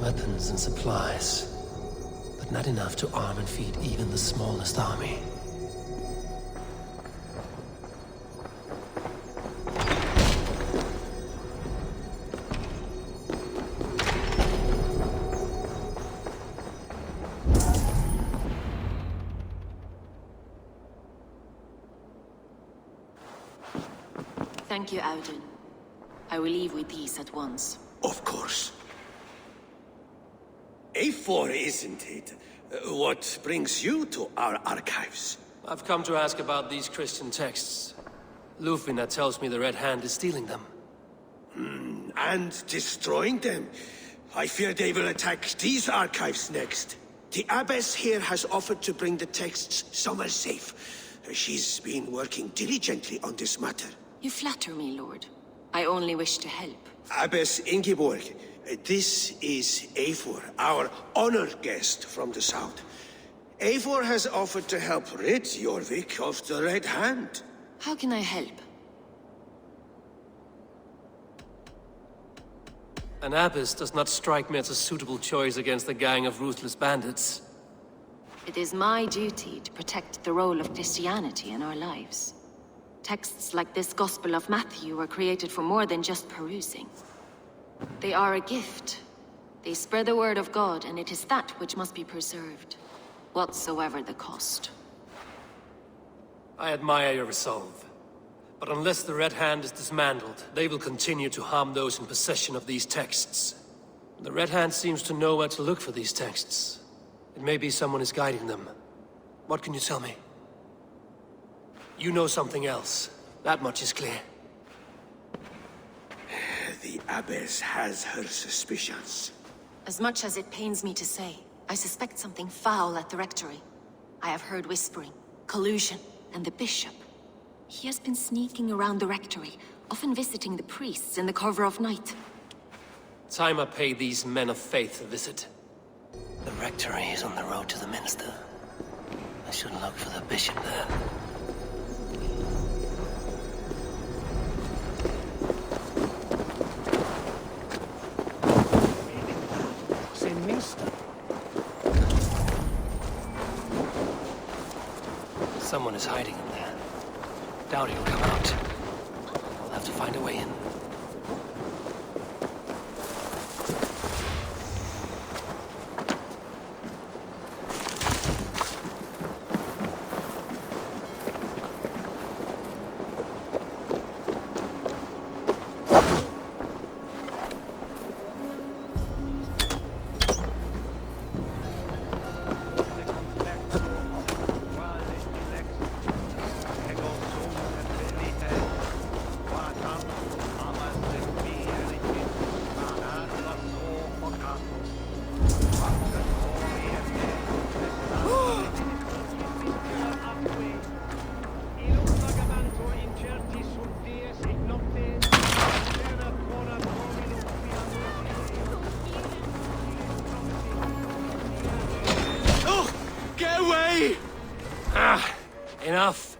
Weapons and supplies, but not enough to arm and feed even the smallest army. Thank you, Auden. I will leave with these at once. Of course. Eivor, isn't it? What brings you to our archives? I've come to ask about these Christian texts. Lufina tells me the Red Hand is stealing them. And destroying them. I fear they will attack these archives next. The Abbess here has offered to bring the texts somewhere safe. She's been working diligently on this matter. You flatter me, Lord. I only wish to help. Abbess Ingeborg, this is Eivor, our honored guest from the south. Eivor has offered to help rid Jorvik of the Red Hand. How can I help? An abbess does not strike me as a suitable choice against a gang of ruthless bandits. It is my duty to protect the role of Christianity in our lives. Texts like this Gospel of Matthew were created for more than just perusing. They are a gift. They spread the word of God, and it is that which must be preserved, whatsoever the cost. I admire your resolve. But unless the Red Hand is dismantled, they will continue to harm those in possession of these texts. The Red Hand seems to know where to look for these texts. It may be someone is guiding them. What can you tell me? You know something else. That much is clear. The Abbess has her suspicions. As much as it pains me to say, I suspect something foul at the rectory. I have heard whispering, collusion, and the bishop. He has been sneaking around the rectory, often visiting the priests in the cover of night. Time I pay these men of faith a visit. The rectory is on the road to the minster. I should look for the bishop there. Someone is hiding in there. Doubt he'll come out. We'll have to find a way in. Enough.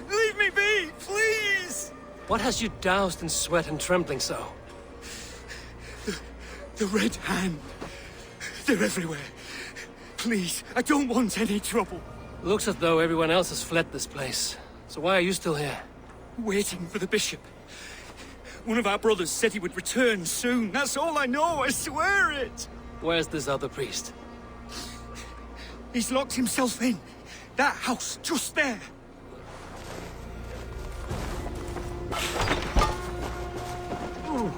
Leave me be, please! What has you doused in sweat and trembling so? The Red Hand. They're everywhere. Please, I don't want any trouble. Looks as though everyone else has fled this place. So why are you still here? Waiting for the bishop. One of our brothers said he would return soon. That's all I know, I swear it! Where's this other priest? He's locked himself in. That house, just there. Ooh.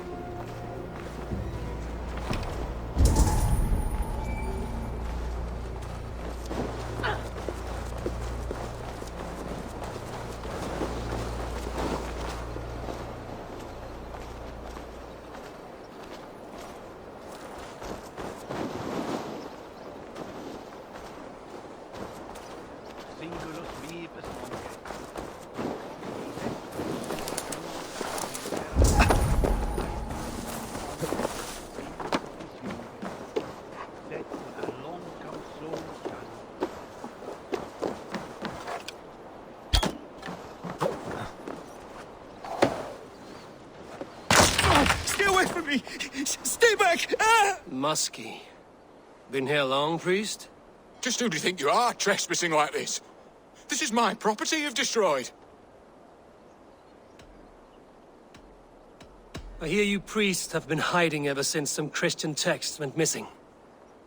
away from me! Stay back! Ah! Muskie. Been here long, priest? Just who do you think you are, trespassing like this? This is my property you've destroyed. I hear you priests have been hiding ever since some Christian texts went missing.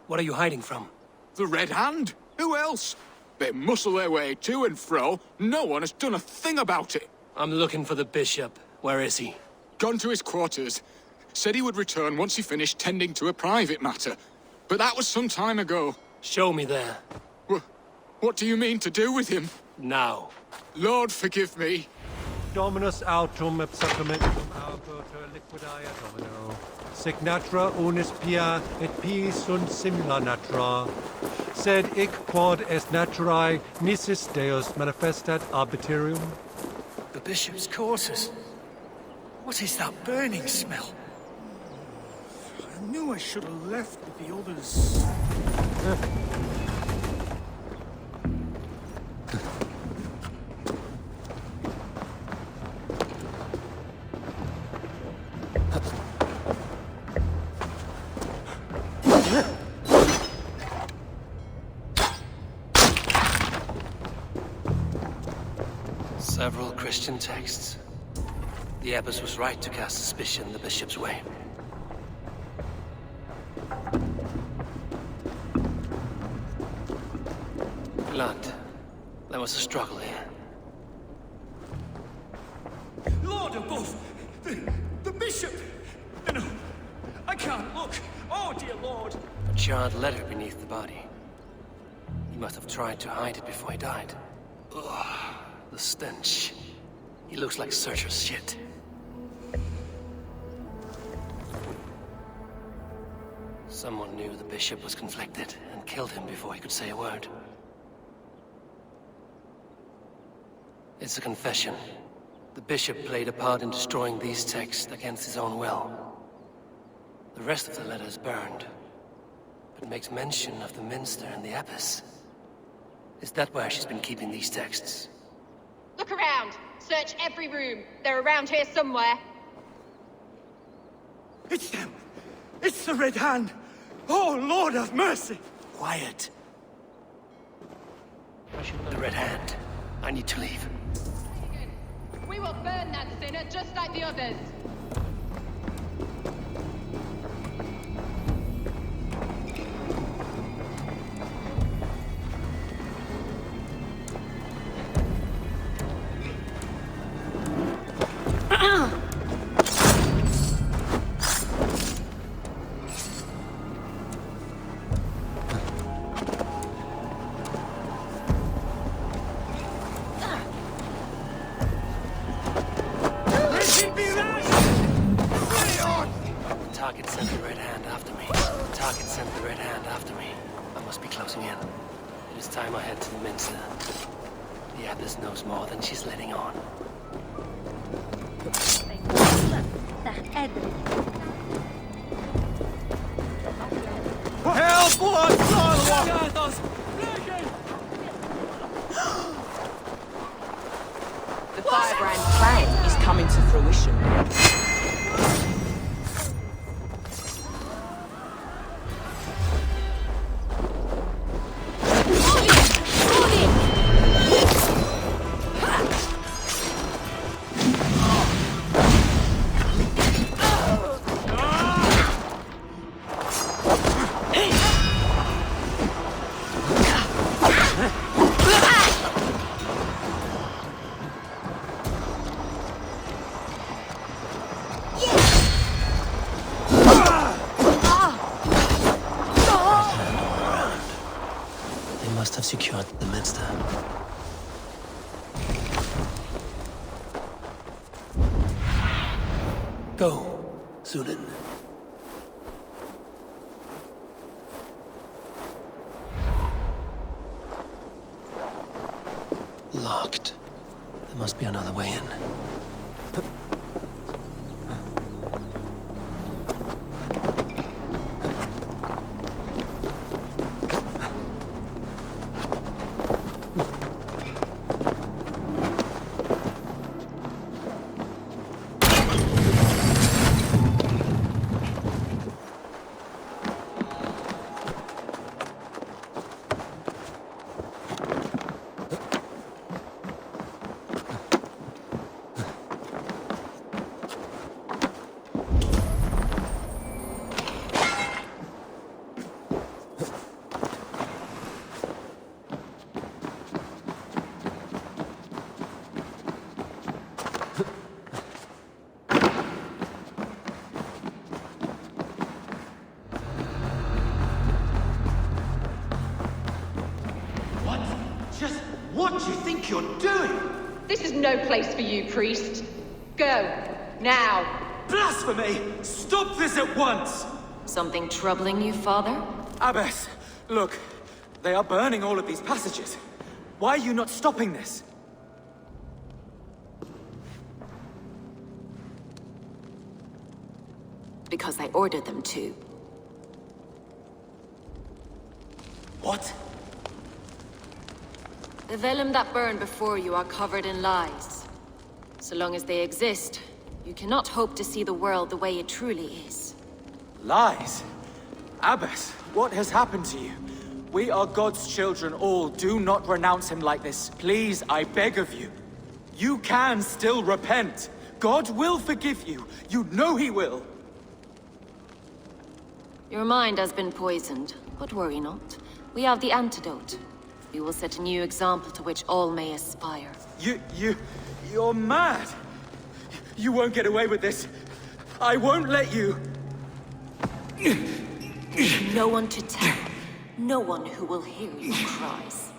What are you hiding from? The Red Hand? Who else? They muscle their way to and fro. No one has done a thing about it. I'm looking for the bishop. Where is he? Gone to his quarters. Said he would return once he finished tending to a private matter. But that was some time ago. Show me there. What do you mean to do with him? Now. Lord, forgive me. Dominus autum sacramentum autor liquidae domino. Sic natura unis pia et pii sunt simila natura. Sed hic quod est naturae nisis Deus manifestat arbitrium. The bishop's quarters. What is that burning smell? I knew I should have left with the others. Several Christian texts. The abbess was right to cast suspicion the bishop's way. Blood. There was a struggle here. Lord above! The bishop! No, I can't look! Oh, dear Lord! A charred letter beneath the body. He must have tried to hide it before he died. Ugh, the stench. He looks like Searcher's shit. Someone knew the bishop was conflicted and killed him before he could say a word. It's a confession. The bishop played a part in destroying these texts against his own will. The rest of the letter is burned, but makes mention of the minster and the abbess. Is that where she's been keeping these texts? Look around! Search every room. They're around here somewhere. It's them! It's the Red Hand! Oh, Lord have mercy! Quiet. The Red Hand. I need to leave. We will burn that sinner just like the others. Target sent the Red Hand after me. The target sent the Red Hand after me. I must be closing in. It is time I head to the minster. The abbess knows more than she's letting on. Help! Blood! The firebrand plan is coming to fruition. Have secured the minster. Go, Sunan. Locked. There must be another way in. do you think you're doing? This is no place for you, priest. Go. Now. Blasphemy! Stop this at once! Something troubling you, Father? Abbess, look. They are burning all of these passages. Why are you not stopping this? Because I ordered them to. What? The vellum that burn before you are covered in lies. So long as they exist, you cannot hope to see the world the way it truly is. Lies? Abbess, what has happened to you? We are God's children all. Do not renounce him like this. Please, I beg of you. You can still repent. God will forgive you. You know he will. Your mind has been poisoned, but worry not. We have the antidote. We will set a new example to which all may aspire. You're mad. You won't get away with this. I won't let you. No one to tell. No one who will hear your cries.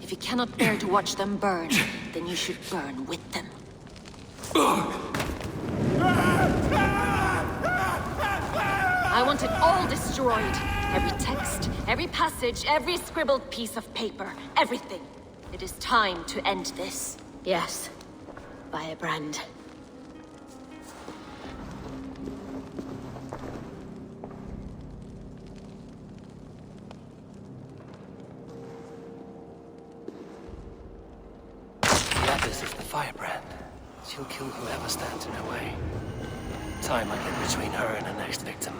If you cannot bear to watch them burn, then you should burn with them. I want it all destroyed. Every text, every passage, every scribbled piece of paper. Everything. It is time to end this. Yes. Firebrand. The Abbess is the firebrand. She'll kill whoever stands in her way. Time might get between her and her next victim.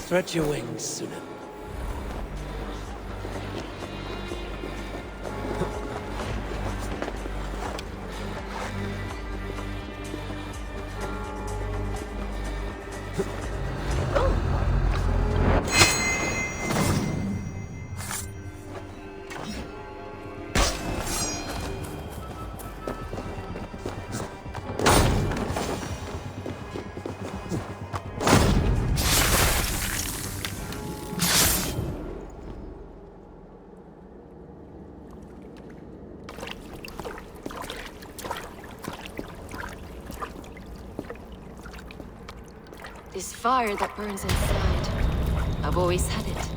Stretch your wings, Sunan. This fire that burns inside, I've always had it.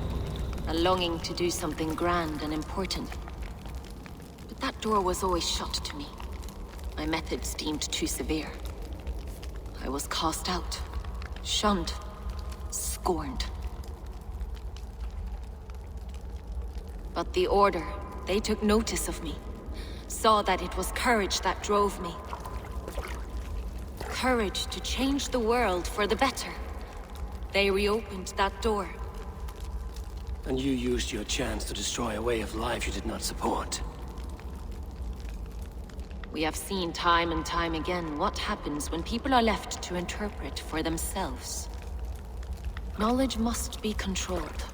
A longing to do something grand and important. But that door was always shut to me. My methods deemed too severe. I was cast out, shunned, scorned. But the Order, they took notice of me. saw that it was courage that drove me. Courage to change the world for the better. They reopened that door. And you used your chance to destroy a way of life you did not support. We have seen time and time again what happens when people are left to interpret for themselves. Knowledge must be controlled.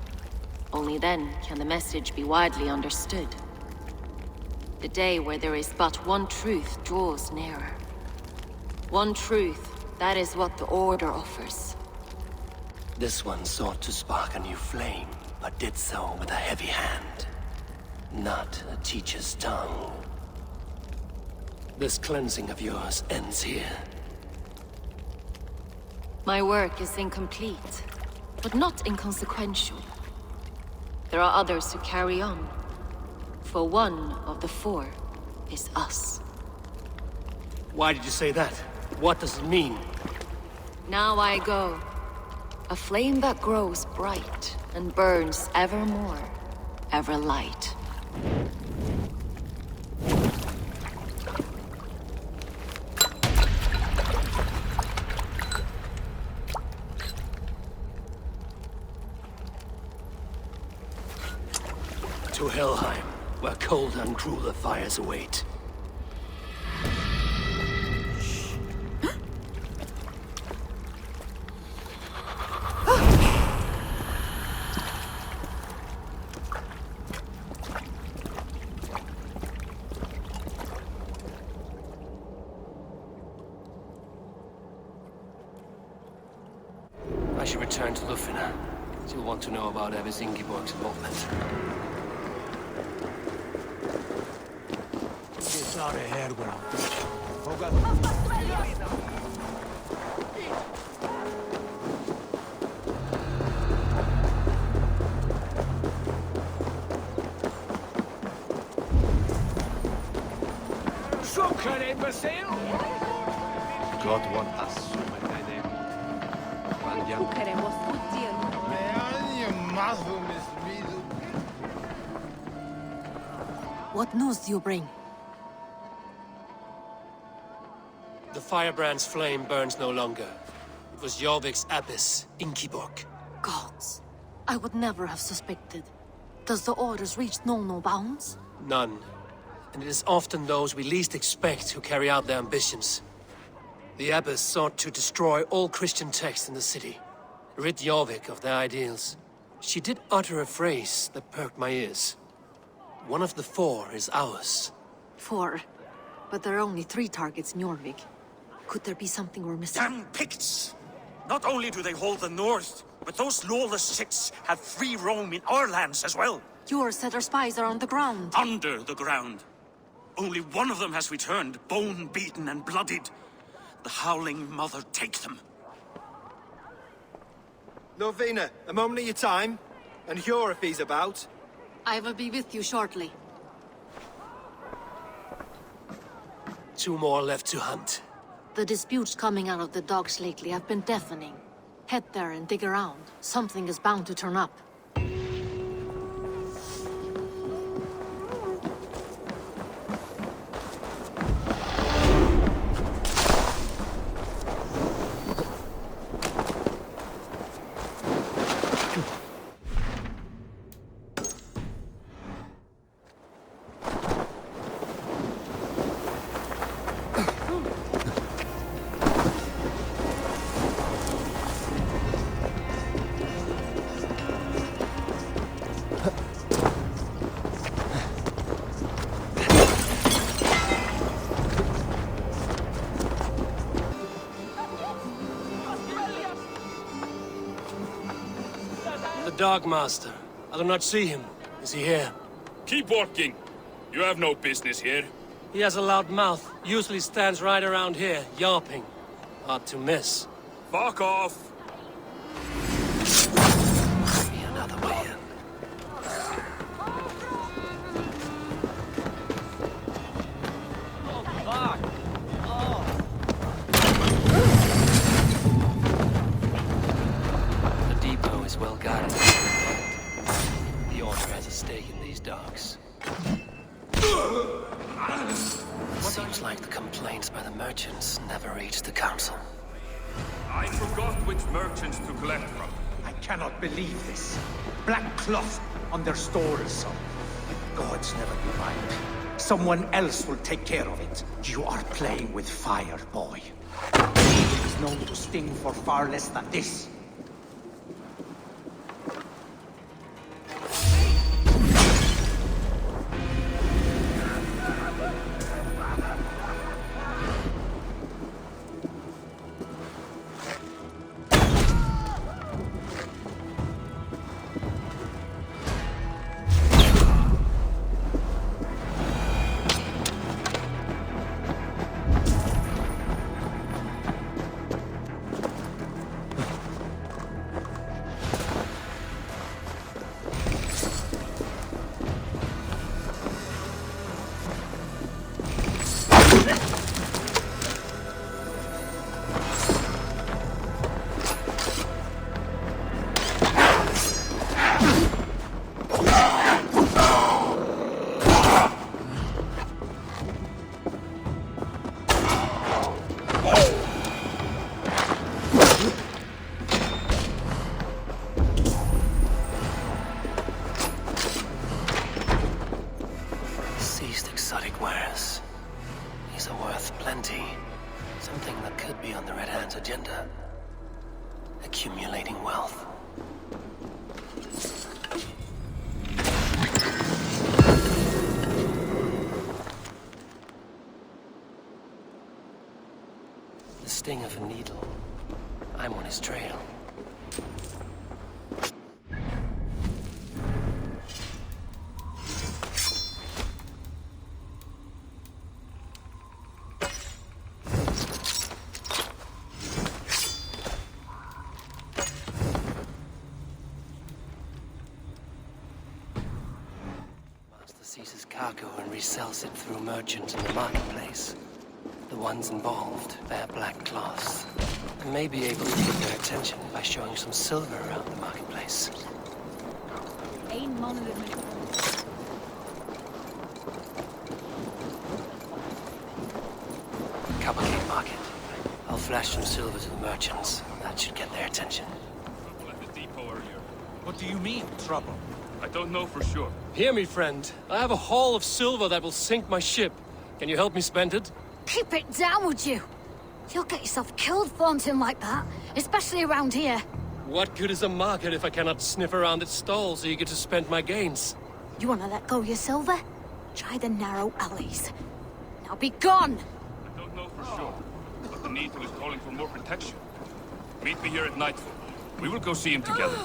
Only then can the message be widely understood. The day where there is but one truth draws nearer. One truth, that is what the Order offers. This one sought to spark a new flame, but did so with a heavy hand. Not a teacher's tongue. This cleansing of yours ends here. My work is incomplete, but not inconsequential. There are others who carry on. For one of the four is us. Why did you say that? What does it mean? Now I go. A flame that grows bright and burns ever more, ever light. To Helheim, where cold and crueler fires await. I should return to Lufina. She'll want to know about Abbess Ingeborg's involvement. God want us. What news do you bring? The firebrand's flame burns no longer. It was Jorvik's abbess, Ingeborg. Gods. I would never have suspected. Does the Order's reach know no bounds? None. And it is often those we least expect who carry out their ambitions. The abbess sought to destroy all Christian texts in the city, rid Jorvik of their ideals. She did utter a phrase that perked my ears. One of the four is ours. 4. But there are only 3 targets in Jorvik. Could there be something we're missing? Damn Picts! Not only do they hold the north, but those lawless Siths have free roam in our lands as well. Your said our spies are on the ground. Under the ground. Only one of them has returned, bone-beaten and bloodied. The Howling Mother take them. Lovina, a moment of your time. And Hjor if he's about. I will be with you shortly. 2 more left to hunt. The disputes coming out of the docks lately have been deafening. Head there and dig around. Something is bound to turn up. The Dogmaster. I do not see him. Is he here? Keep walking. You have no business here. He has a loud mouth. Usually stands right around here, yawping. Hard to miss. Fuck off. Be another way in. The depot is well guarded. The Order has a stake in these docks. Seems like the complaints by the merchants never reached the council. I forgot which merchants to collect from. I cannot believe this. Black cloth on their stores. Gods never do mind. Someone else will take care of it. You are playing with fire, boy. It is known to sting for far less than this. Agenda. Accumulating wealth. The sting of a needle. I'm on his trail. Seizes cargo and resells it through merchants in the marketplace. The ones involved bear black cloths. I may be able to get their attention by showing some silver around the marketplace. Coppergate Market. I'll flash some silver to the merchants. That should get their attention. Trouble at the depot earlier. What do you mean, trouble? I don't know for sure. Hear me, friend. I have a haul of silver that will sink my ship. Can you help me spend it? Keep it down, would you? You'll get yourself killed flaunting like that, especially around here. What good is a market if I cannot sniff around its stalls eager to spend my gains? You want to let go of your silver? Try the narrow alleys. Now be gone! I don't know for sure, but the Needle is calling for more protection. Meet me here at nightfall. We will go see him together.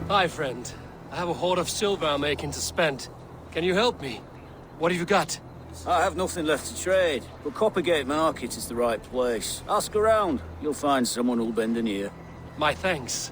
Hi, friend. I have a hoard of silver I'm making to spend. Can you help me? What have you got? I have nothing left to trade, but Coppergate Market is the right place. Ask around. You'll find someone who'll bend an ear. My thanks.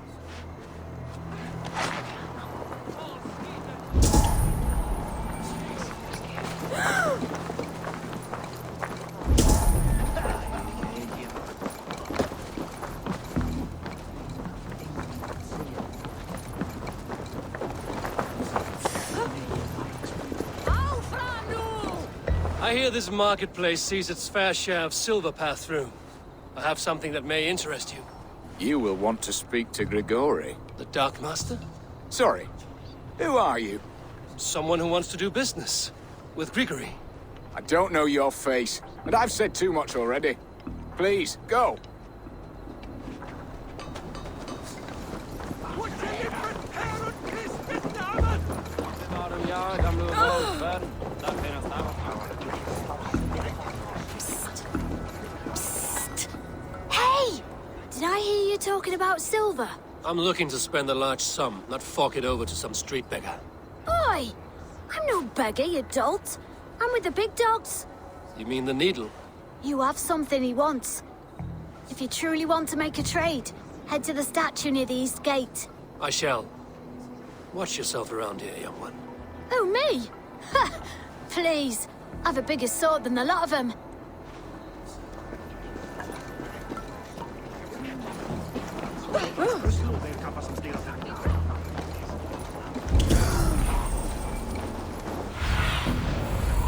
I hear this marketplace sees its fair share of silver pass through. I have something that may interest you. You will want to speak to Grigori. The Dark Master? Sorry. Who are you? Someone who wants to do business. With Grigori. I don't know your face, but I've said too much already. Please, go. Hey! Did I hear you talking about silver? I'm looking to spend a large sum, not fork it over to some street beggar. Oi! I'm no beggar, you dolt. I'm with the big dogs. You mean the Needle? You have something he wants. If you truly want to make a trade, head to the statue near the East Gate. I shall. Watch yourself around here, young one. Oh, me? Ha! Please. I've a bigger sword than the lot of them.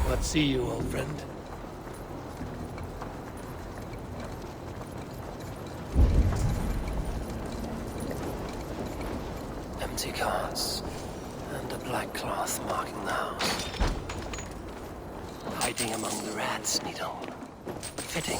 Let's see you, old friend. Empty carts, and a black cloth marking the house. Hiding among the rats, Needle. Fitting.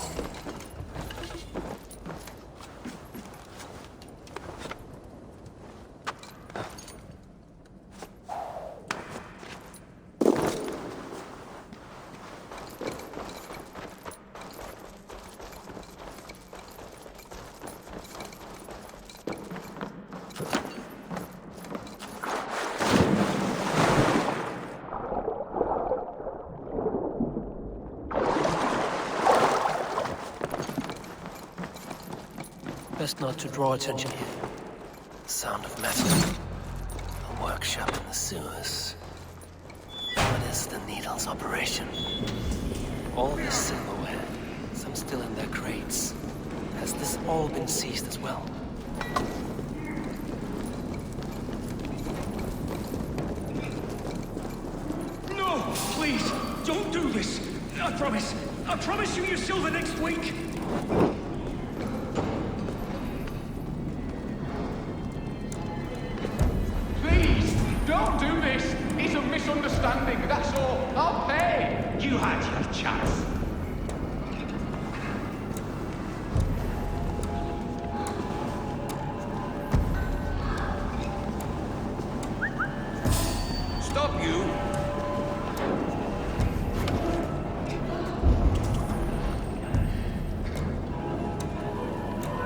Best not to draw attention here. The sound of metal. A workshop in the sewers. What is the Needle's operation? All this silverware, some still in their crates. Has this all been seized as well? No! Please! Don't do this! I promise you your silver next week! Don't do this! It's a misunderstanding, that's all. I'll pay! You had your chance. Stop you!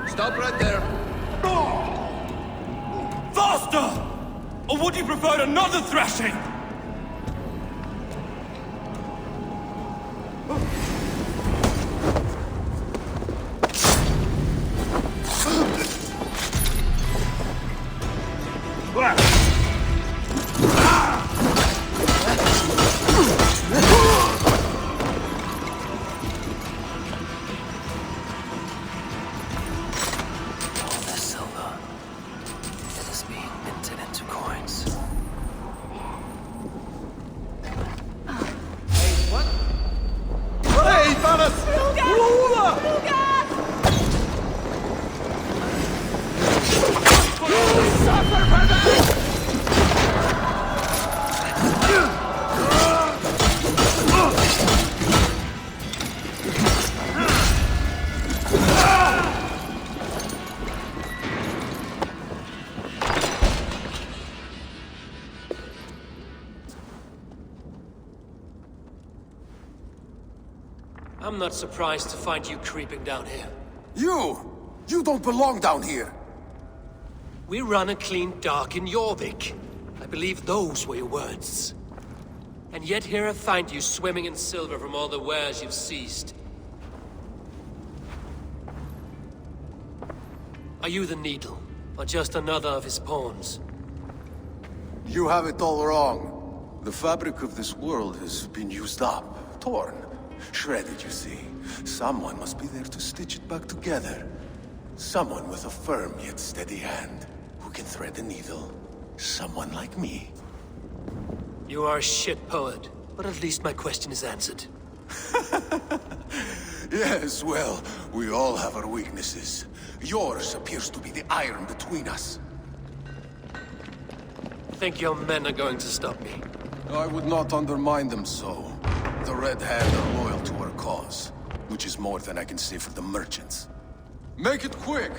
Stop right there. Faster! Or would you prefer another thrashing? I'm not surprised to find you creeping down here. You don't belong down here! We run a clean dock in Jorvik. I believe those were your words. And yet here I find you swimming in silver from all the wares you've seized. Are you the Needle, or just another of his pawns? You have it all wrong. The fabric of this world has been used up, torn, shredded, you see. Someone must be there to stitch it back together. Someone with a firm yet steady hand, who can thread the needle. Someone like me. You are a shit poet, but at least my question is answered. Yes, well, we all have our weaknesses. Yours appears to be the iron between us. Think your men are going to stop me? I would not undermine them so. The Red Hand are loyal to our cause, which is more than I can say for the merchants. Make it quick!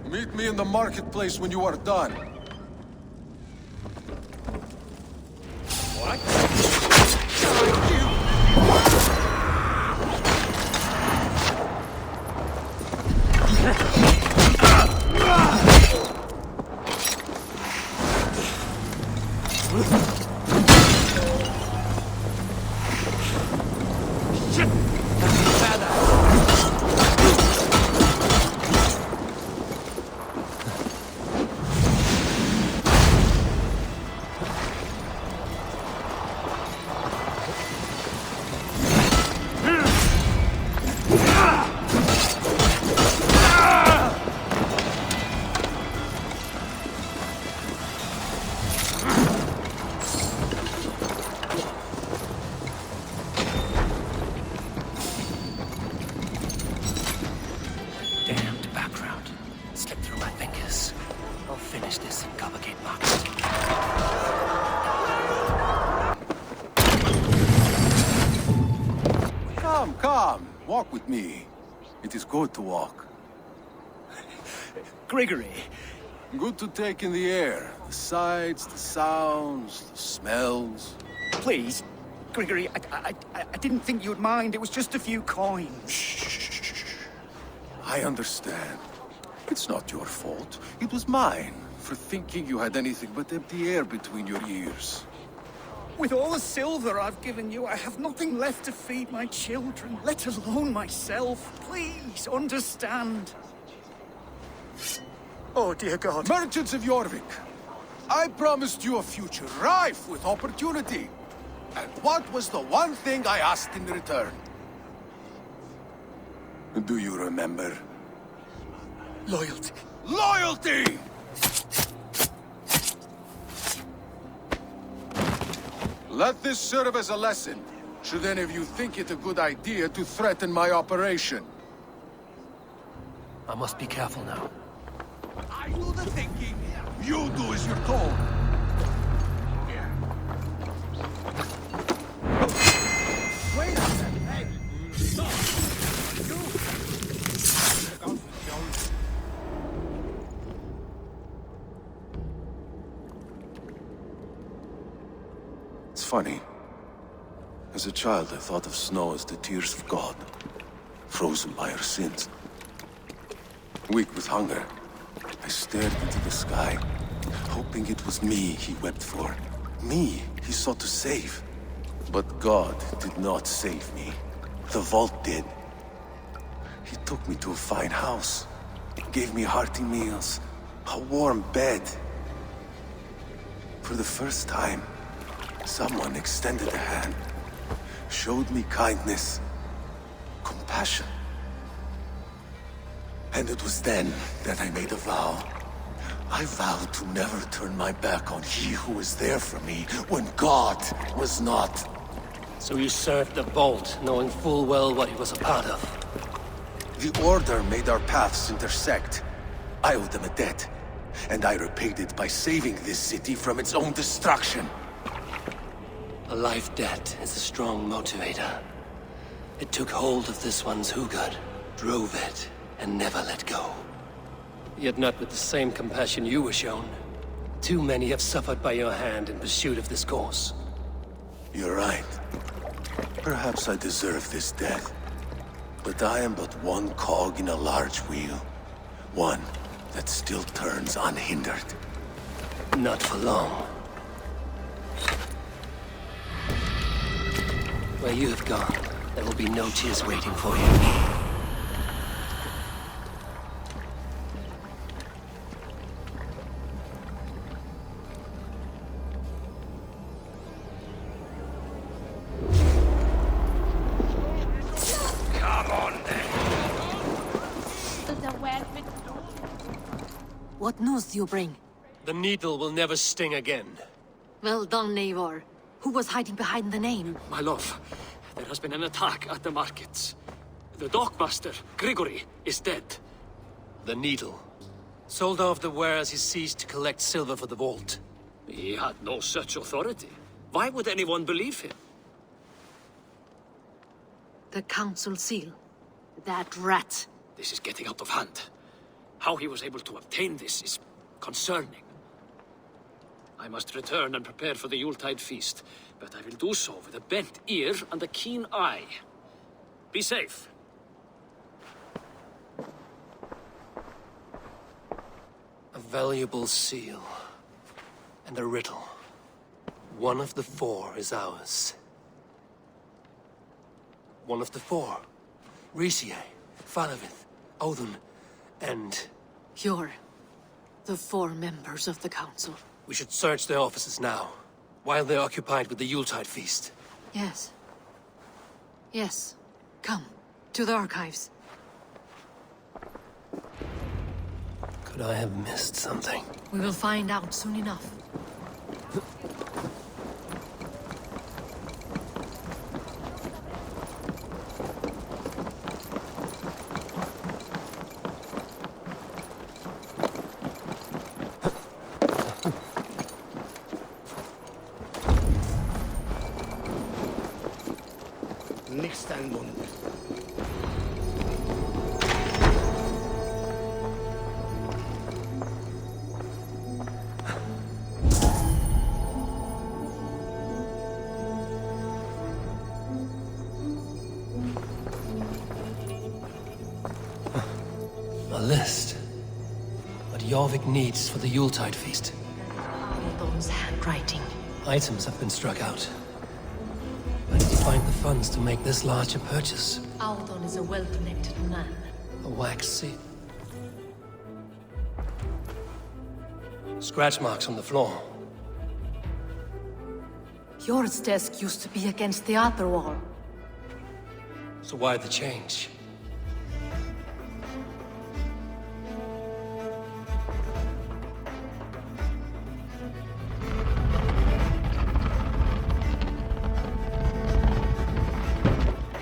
Meet me in the marketplace when you are done. What? Come, walk with me. It is good to walk. Grigory. Good to take in the air. The sights, the sounds, the smells. Please, Grigory, I didn't think you'd mind. It was just a few coins. Shh. I understand. It's not your fault. It was mine, for thinking you had anything but empty air between your ears. With all the silver I've given you, I have nothing left to feed my children, let alone myself. Please, understand. Oh, dear God. Merchants of Jorvik, I promised you a future rife with opportunity. And what was the one thing I asked in return? Do you remember? Loyalty. Loyalty! Let this serve as a lesson, should any of you think it a good idea to threaten my operation. I must be careful now. I do the thinking. You do as you're told. Wait a second. Hey, stop. It's funny. As a child, I thought of snow as the tears of God, frozen by our sins. Weak with hunger, I stared into the sky, hoping it was me he wept for. Me he sought to save. But God did not save me. The vault did. He took me to a fine house, gave me hearty meals, a warm bed. For the first time, someone extended a hand, showed me kindness, compassion. And it was then that I made a vow. I vowed to never turn my back on he who was there for me when God was not. So you served the Vault, knowing full well what he was a part of. The Order made our paths intersect. I owed them a debt, and I repaid it by saving this city from its own destruction. A life debt is a strong motivator. It took hold of this one's Hugad, drove it, and never let go. Yet not with the same compassion you were shown. Too many have suffered by your hand in pursuit of this cause. You're right. Perhaps I deserve this death. But I am but one cog in a large wheel. One that still turns unhindered. Not for long. Where you have gone, there will be no tears waiting for you. What news do you bring? The needle will never sting again. Well done, Eivor. Who was hiding behind the name? My love, there has been an attack at the markets. The dockmaster, Grigory, is dead. The needle. Sold off the wares he seized to collect silver for the vault. He had no such authority. Why would anyone believe him? The council seal. That rat. This is getting out of hand. How he was able to obtain this is concerning. I must return and prepare for the Yuletide feast, but I will do so with a bent ear and a keen eye. Be safe. A valuable seal. And a riddle. One of the four is ours. One of the four. Riesier, Falavith, Odin, and... You're the four members of the council. We should search their offices now, while they're occupied with the Yuletide feast. Yes. Yes. Come, to the archives. Could I have missed something? We will find out soon enough. Installment. list. What Jorvik needs for the Yuletide feast. Aldon's handwriting. Items have been struck out. Where did he find the funds to make this larger purchase? Aldon is a well-connected man. A wax seat. Scratch marks on the floor. Yours desk used to be against the other wall. So why the change?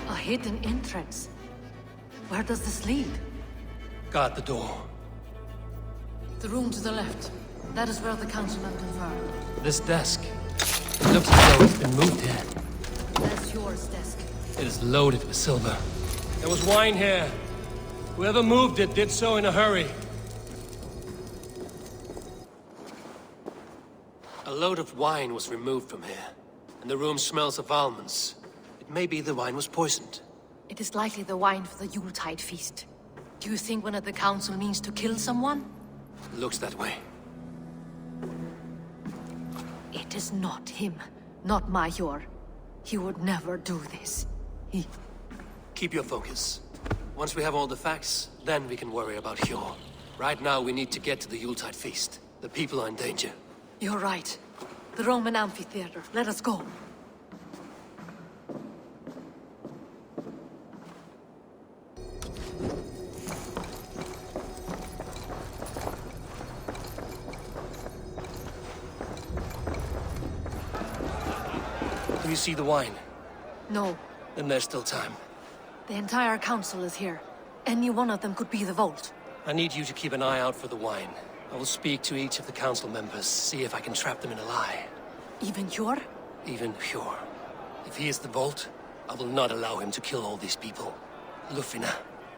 A hidden entrance. Where does this lead? Guard the door. The room to the left. That is where the councilman conferred. This desk. It looks as though it's been moved here. That's yours desk. It is loaded with silver. There was wine here. Whoever moved it did so in a hurry. A load of wine was removed from here, and the room smells of almonds. It may be the wine was poisoned. It is likely the wine for the Yuletide feast. Do you think one of the council means to kill someone? Looks that way. It is not him, not Major. He would never do this. He... Keep your focus. Once we have all the facts, then we can worry about Hjor. Right now, we need to get to the Yuletide feast. The people are in danger. You're right. The Roman amphitheater. Let us go. Do you see the wine? No. Then there's still time. The entire council is here. Any one of them could be the vault. I need you to keep an eye out for the wine. I will speak to each of the council members, see if I can trap them in a lie. Even Hjor? Even Hjor. If he is the vault, I will not allow him to kill all these people. Lufina.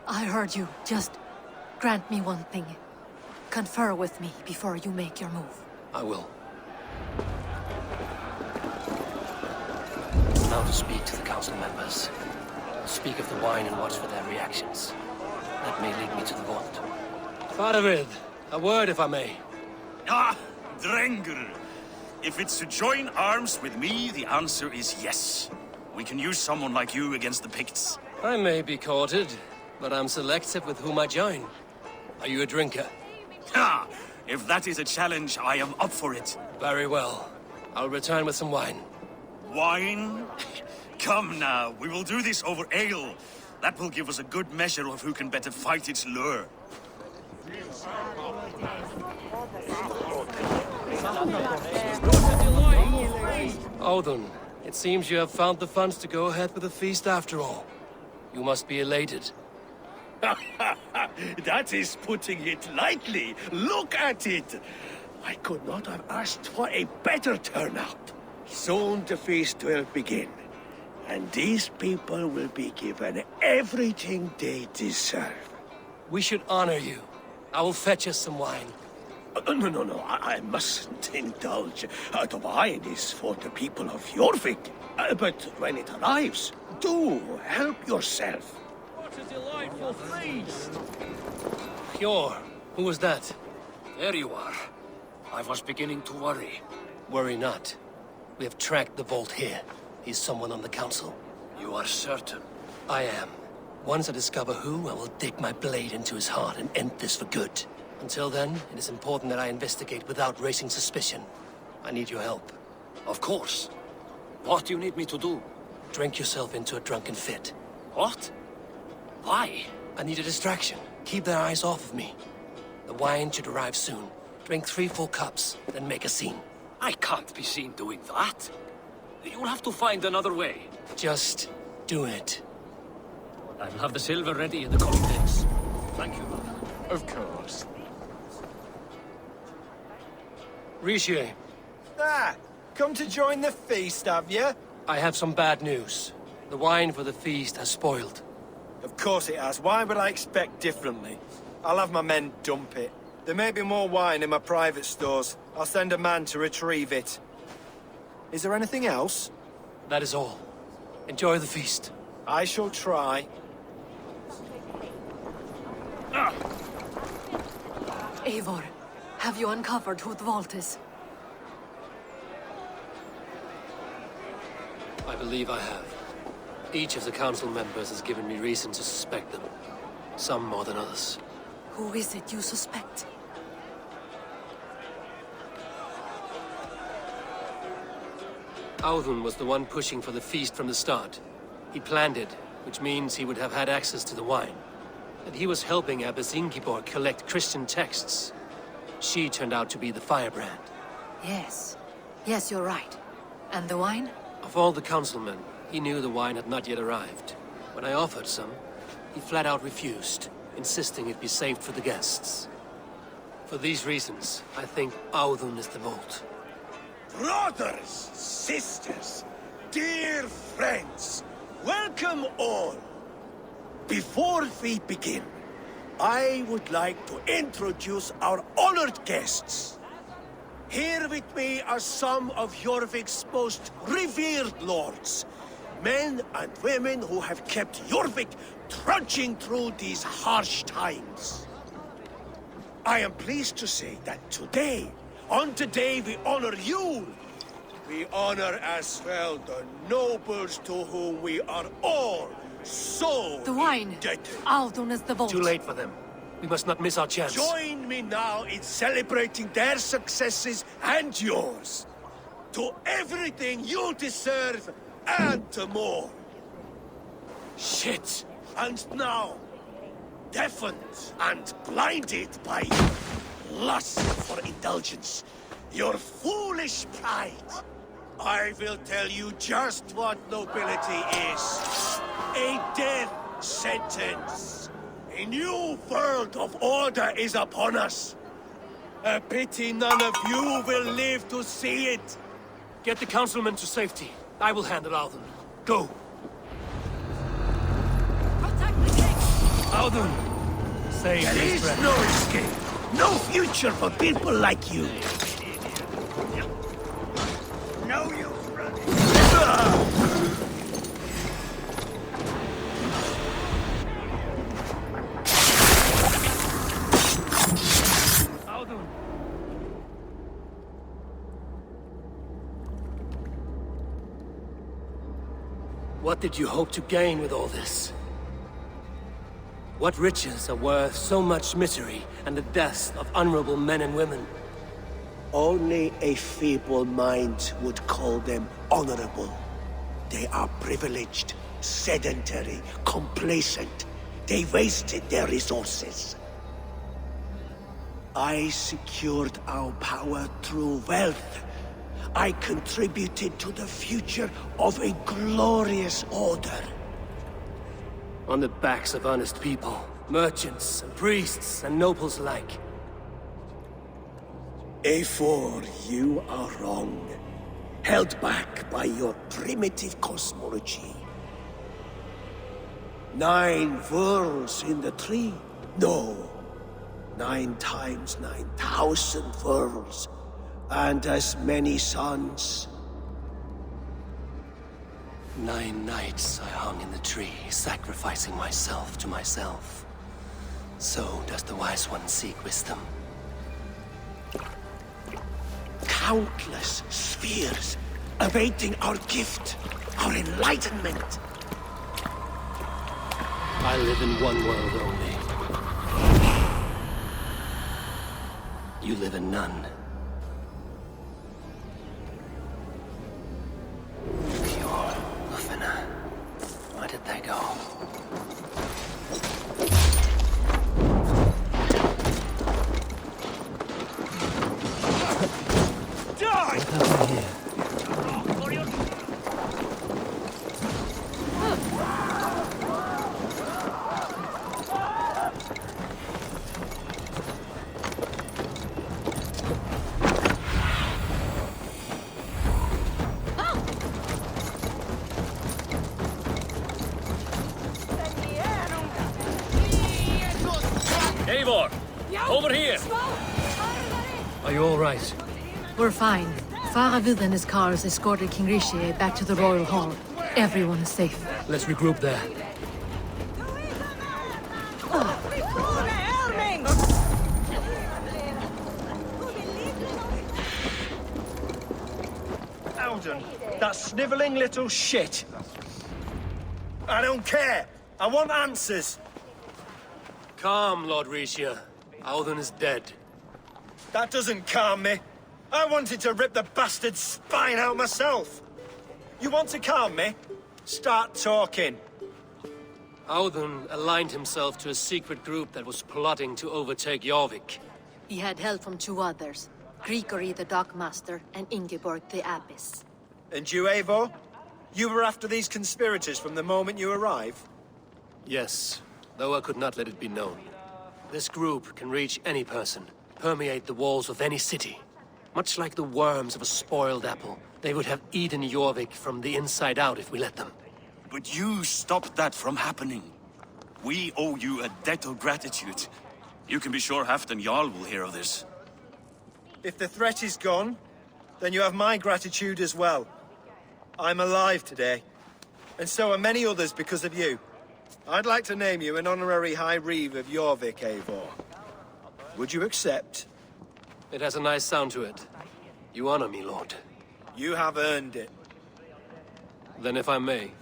I heard you. Just grant me one thing. Confer with me before you make your move. I will. Now to speak to the council members. Speak of the wine and watch for their reactions. That may lead me to the vault. Faravid, a word if I may. Ah, Drengr. If it's to join arms with me, the answer is yes. We can use someone like you against the Picts. I may be courted, but I'm selective with whom I join. Are you a drinker? Ah, if that is a challenge, I am up for it. Very well. I'll return with some wine. Wine? Come now, we will do this over ale. That will give us a good measure of who can better fight its lure. Odin, it seems you have found the funds to go ahead with the feast after all. You must be elated. That is putting it lightly. Look at it. I could not have asked for a better turnout. Soon the feast will begin. And these people will be given everything they deserve. We should honor you. I will fetch us some wine. No. I mustn't indulge. The wine is for the people of Jorvik. But when it arrives, do help yourself. What a delightful feast! Hjor, who was that? There you are. I was beginning to worry. Worry not. We have tracked the vault here. He's someone on the council. You are certain? I am. Once I discover who, I will dig my blade into his heart and end this for good. Until then, it is important that I investigate without raising suspicion. I need your help. Of course. What do you need me to do? Drink yourself into a drunken fit. What? Why? I need a distraction. Keep their eyes off of me. The wine should arrive soon. Drink 3 full cups, then make a scene. I can't be seen doing that. You'll have to find another way. Just do it. I'll have the silver ready in the coming days. Thank you. Of course. Rishi. Ah, come to join the feast, have you? I have some bad news. The wine for the feast has spoiled. Of course it has. Why would I expect differently? I'll have my men dump it. There may be more wine in my private stores. I'll send a man to retrieve it. Is there anything else? That is all. Enjoy the feast. I shall try. Eivor, have you uncovered who the vault is? I believe I have. Each of the council members has given me reason to suspect them. Some more than others. Who is it you suspect? Audun was the one pushing for the feast from the start. He planned it, which means he would have had access to the wine. And he was helping Abbess Ingibor collect Christian texts. She turned out to be the firebrand. Yes. Yes, you're right. And the wine? Of all the councilmen, he knew the wine had not yet arrived. When I offered some, he flat out refused, insisting it be saved for the guests. For these reasons, I think Audun is the vault. Brothers, sisters, dear friends, welcome all. Before we begin, I would like to introduce our honored guests. Here with me are some of Jorvik's most revered lords. Men and women who have kept Jorvik trudging through these harsh times. I am pleased to say that today, on the day we honor you, we honor as well the nobles to whom we are all so the wine. indebted. Audun is the vault. Too late for them. We must not miss our chance. Join me now in celebrating their successes and yours. To everything you deserve and more. Shit! And now, deafened and blinded by lust for indulgence, your foolish pride, I will tell you just what nobility is. A death sentence. A new world of order is upon us. A pity none of you will live to see it. Get the councilmen to safety. I will handle Audun. Go! Protect the king! Audun! Save There these is friends. no escape. No future for people like you. No use running. Audun! What did you hope to gain with all this? What riches are worth so much misery and the deaths of honorable men and women? Only a feeble mind would call them honorable. They are privileged, sedentary, complacent. They wasted their resources. I secured our power through wealth. I contributed to the future of a glorious order. On the backs of honest people, merchants and priests and nobles alike. Eivor, you are wrong. Held back by your primitive cosmology. 9 worlds in the tree? No. 9 times 9,000 worlds. And as many suns. 9 nights I hung in the tree, sacrificing myself to myself. So does the Wise One seek wisdom. Countless spheres, awaiting our gift, our enlightenment. I live in one world only. You live in none. Pure Ufina. Where did they go? Die! Over here. Eivor! Over here! Are you all right? We're fine. Faravid and his cars escorted King Rishi back to the Royal Hall. Everyone is safe. Let's regroup there. Audun, that snivelling little shit. I don't care. I want answers. Calm, Lord Rishia. Audun is dead. That doesn't calm me. I wanted to rip the bastard's spine out myself. You want to calm me? Start talking. Audun aligned himself to a secret group that was plotting to overtake Jorvik. He had help from two others, Grigory the Dockmaster and Ingeborg the Abbess. And you, Eivor? You were after these conspirators from the moment you arrived? Yes, though I could not let it be known. This group can reach any person, permeate the walls of any city. Much like the worms of a spoiled apple, they would have eaten Jorvik from the inside out if we let them. But you stopped that from happening. We owe you a debt of gratitude. You can be sure Halfdan Jarl will hear of this. If the threat is gone, then you have my gratitude as well. I'm alive today, and so are many others because of you. I'd like to name you an honorary High Reeve of Jorvik, Eivor. Would you accept? It has a nice sound to it. You honor me, Lord. You have earned it. Then if I may,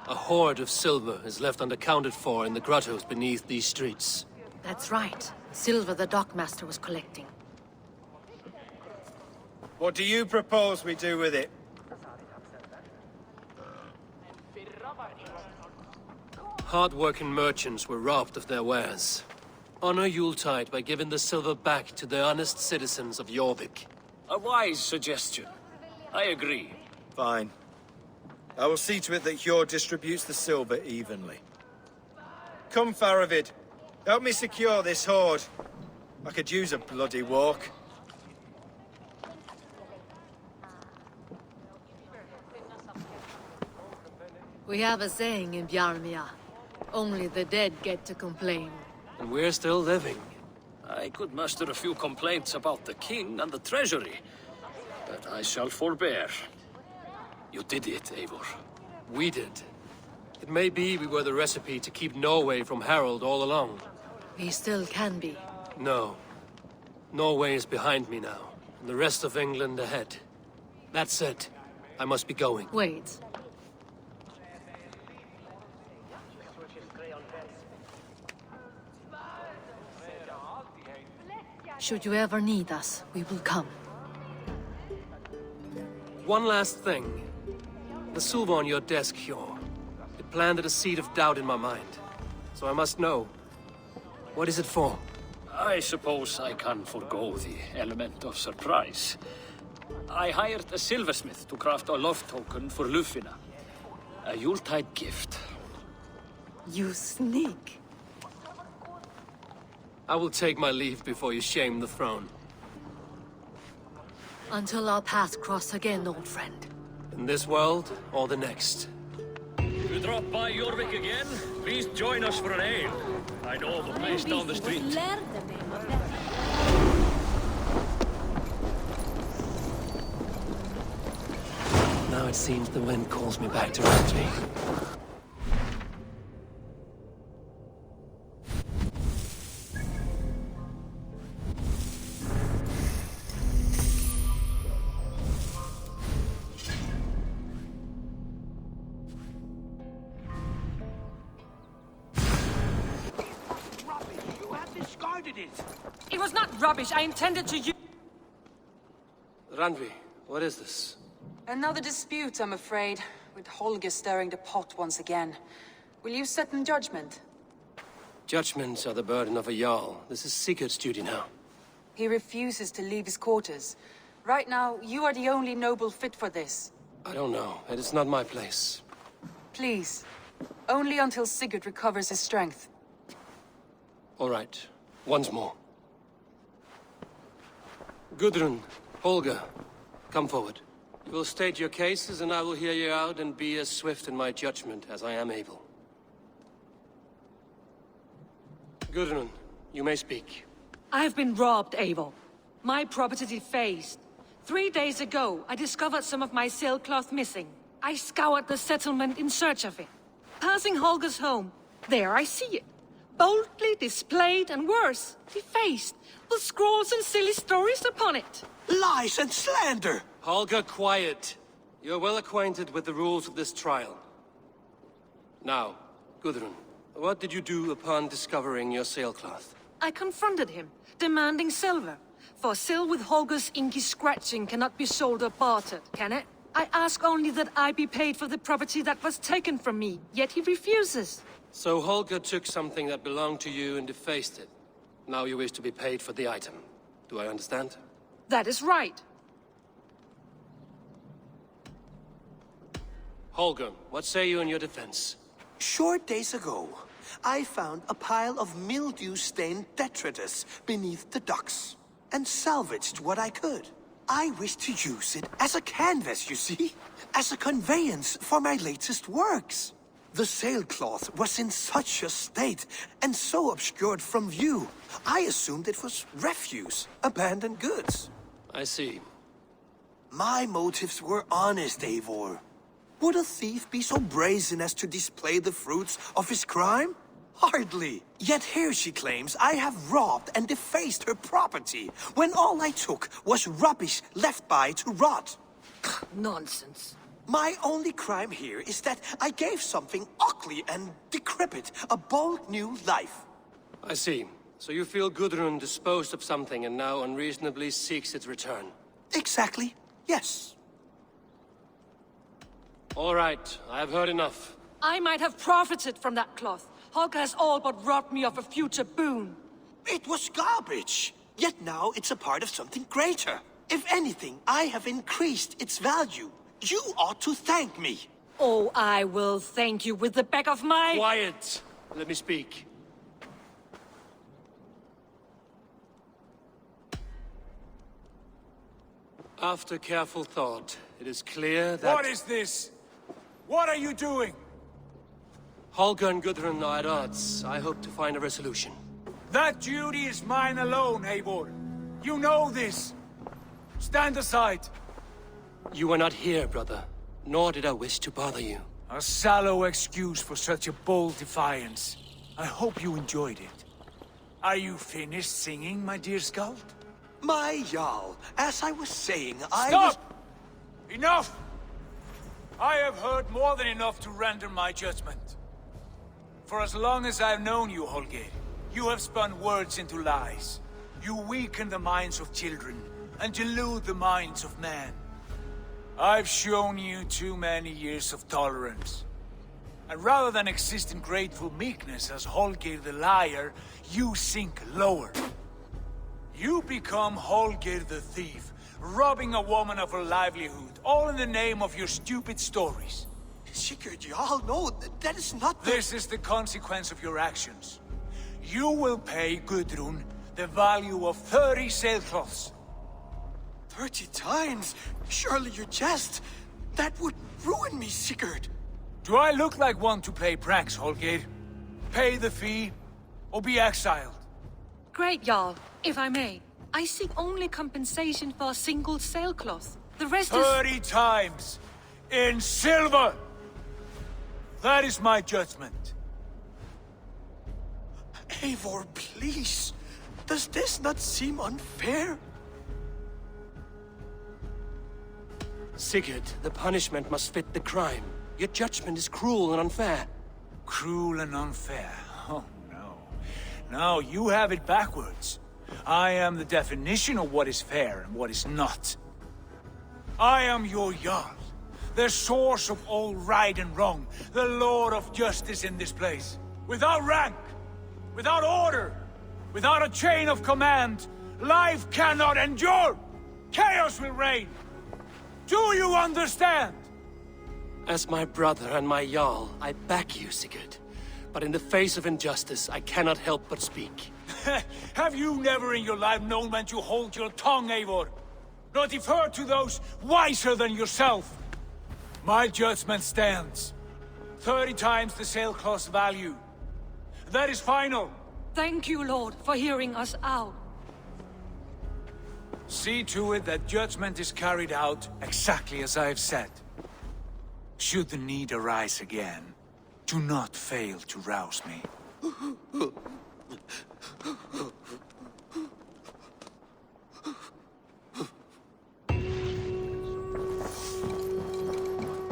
a hoard of silver is left unaccounted for in the grottos beneath these streets. That's right. Silver the Dockmaster was collecting. What do you propose we do with it? Hard-working merchants were robbed of their wares. Honor Yuletide by giving the silver back to the honest citizens of Jorvik. A wise suggestion. I agree. Fine. I will see to it that Hjord distributes the silver evenly. Come, Faravid. Help me secure this hoard. I could use a bloody walk. We have a saying in Bjarmia. Only the dead get to complain. And we're still living. I could muster a few complaints about the king and the treasury, but I shall forbear. You did it, Eivor. We did. It may be we were the recipe to keep Norway from Harald all along. We still can be. No. Norway is behind me now, and the rest of England ahead. That said, I must be going. Wait. Should you ever need us, we will come. One last thing. The silver on your desk, Hjord. It planted a seed of doubt in my mind. So I must know. What is it for? I suppose I can forgo the element of surprise. I hired a silversmith to craft a love token for Lufina. A Yuletide gift. You sneak. I will take my leave before you shame the throne. Until our paths cross again, old friend. In this world, or the next. You drop by Jorvik again? Please join us for an ale. I know the place down the street. Now it seems the wind calls me back to Randvi. It was not rubbish. I intended to use... Randvi, what is this? Another dispute, I'm afraid, with Holger stirring the pot once again. Will you sit in judgment? Judgments are the burden of a Jarl. This is Sigurd's duty now. He refuses to leave his quarters. Right now, you are the only noble fit for this. I don't know. It is not my place. Please. Only until Sigurd recovers his strength. All right. Once more. Gudrun, Holger, come forward. You will state your cases, and I will hear you out and be as swift in my judgment as I am able. Gudrun, you may speak. I have been robbed, Eivor. My property defaced. 3 days ago, I discovered some of my sailcloth missing. I scoured the settlement in search of it. Passing Holger's home, there I see it. Boldly displayed and worse, defaced, with scrolls and silly stories upon it. Lies and slander! Holger, quiet. You're well acquainted with the rules of this trial. Now, Gudrun, what did you do upon discovering your sailcloth? I confronted him, demanding silver. For sil with Holger's inky scratching cannot be sold or bartered, can it? I ask only that I be paid for the property that was taken from me, yet he refuses. So Holger took something that belonged to you and defaced it. Now you wish to be paid for the item. Do I understand? That is right. Holger, what say you in your defense? Short days ago, I found a pile of mildew-stained detritus beneath the docks, and salvaged what I could. I wish to use it as a canvas, you see? As a conveyance for my latest works. The sailcloth was in such a state, and so obscured from view, I assumed it was refuse, abandoned goods. I see. My motives were honest, Eivor. Would a thief be so brazen as to display the fruits of his crime? Hardly. Yet here she claims I have robbed and defaced her property, when all I took was rubbish left by to rot. Nonsense. My only crime here is that I gave something ugly and decrepit a bold new life. I see. So you feel Gudrun disposed of something and now unreasonably seeks its return? Exactly, yes. All right, I have heard enough. I might have profited from that cloth. Holger has all but robbed me of a future boon. It was garbage. Yet now it's a part of something greater. If anything, I have increased its value. You ought to thank me. Oh, I will thank you with the back of my... Quiet! Let me speak. After careful thought, it is clear that... What is this? What are you doing? Holger and Gudrun are at odds. I hope to find a resolution. That duty is mine alone, Eivor. You know this. Stand aside. You were not here, brother. Nor did I wish to bother you. A sallow excuse for such a bold defiance. I hope you enjoyed it. Are you finished singing, my dear Skald? My Jarl, as I was saying, I Stop! Enough! I have heard more than enough to render my judgment. For as long as I've known you, Holger, you have spun words into lies. You weaken the minds of children, and delude the minds of men. I've shown you too many years of tolerance. And rather than exist in grateful meekness as Holger the liar, you sink lower. You become Holger the thief, robbing a woman of her livelihood, all in the name of your stupid stories. Sigurd, Jarl, no, that is not the... This is the consequence of your actions. You will pay Gudrun the value of 30 sailcloths. 30 times? Surely you jest. That would ruin me, Sigurd. Do I look like one to play pranks, Holger? Pay the fee, or be exiled. Great, Jarl. If I may, I seek only compensation for a single sailcloth. The rest is... 30 times! In silver! That is my judgment. Eivor, please. Does this not seem unfair? Sigurd, the punishment must fit the crime. Your judgment is cruel and unfair. Cruel and unfair? Oh, no. No, you have it backwards. I am the definition of what is fair and what is not. I am your Jarl, the source of all right and wrong, the Lord of justice in this place. Without rank, without order, without a chain of command, life cannot endure! Chaos will reign! Do you understand? As my brother and my Jarl, I back you, Sigurd. But in the face of injustice, I cannot help but speak. Have you never in your life known when to hold your tongue, Eivor? Nor defer to those wiser than yourself? My judgment stands. 30 times the sailcloth's value. That is final. Thank you, Lord, for hearing us out. See to it that judgment is carried out exactly as I have said. Should the need arise again, do not fail to rouse me.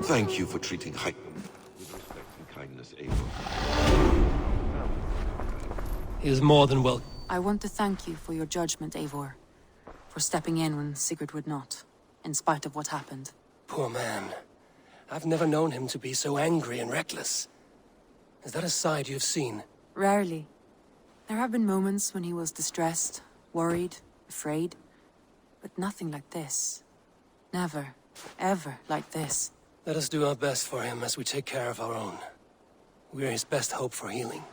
Thank you for treating Hyken with respect and kindness, Eivor. He is more than welcome. I want to thank you for your judgment, Eivor. For stepping in when Sigurd would not, in spite of what happened. Poor man. I've never known him to be so angry and reckless. Is that a side you've seen? Rarely. There have been moments when he was distressed, worried, afraid. But nothing like this. Never, ever like this. Let us do our best for him as we take care of our own. We are his best hope for healing.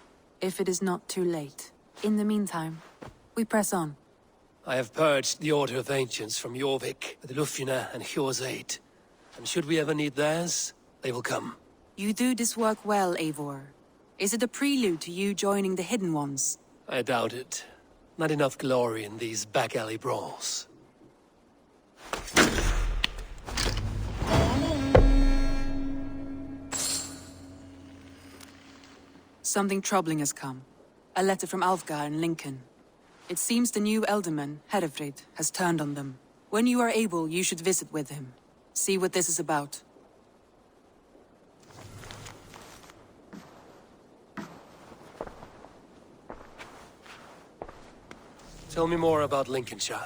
If it is not too late. In the meantime, we press on. I have purged the Order of Ancients from Jorvik with Lufina and Hjor's aid. And should we ever need theirs, they will come. You do this work well, Eivor. Is it a prelude to you joining the Hidden Ones? I doubt it. Not enough glory in these back-alley brawls. Something troubling has come. A letter from Alfgar and Lincoln. It seems the new Elderman, Herefrid, has turned on them. When you are able, you should visit with him. See what this is about. Tell me more about Lincolnshire.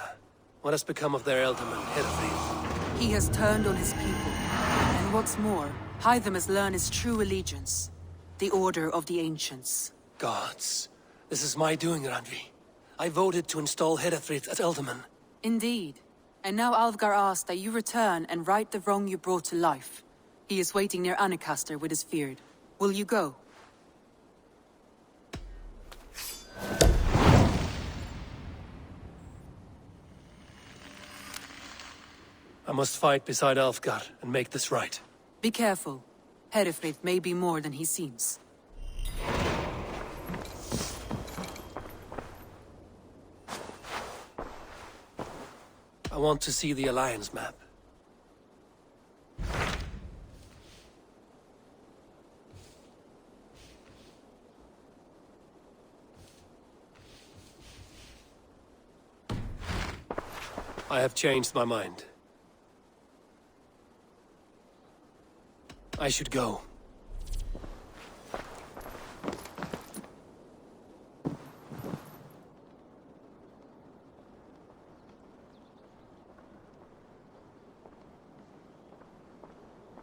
What has become of their Elderman, Herefrid? He has turned on his people. And what's more, Hytham has learned his true allegiance. The Order of the Ancients. Gods. This is my doing, Randvi. I voted to install Herefrid as Elderman. Indeed. And now Alfgar asks that you return and right the wrong you brought to life. He is waiting near Ancaster with his Fyrd. Will you go? I must fight beside Alfgar and make this right. Be careful. Herefrid may be more than he seems. I want to see the Alliance map. I have changed my mind. I should go.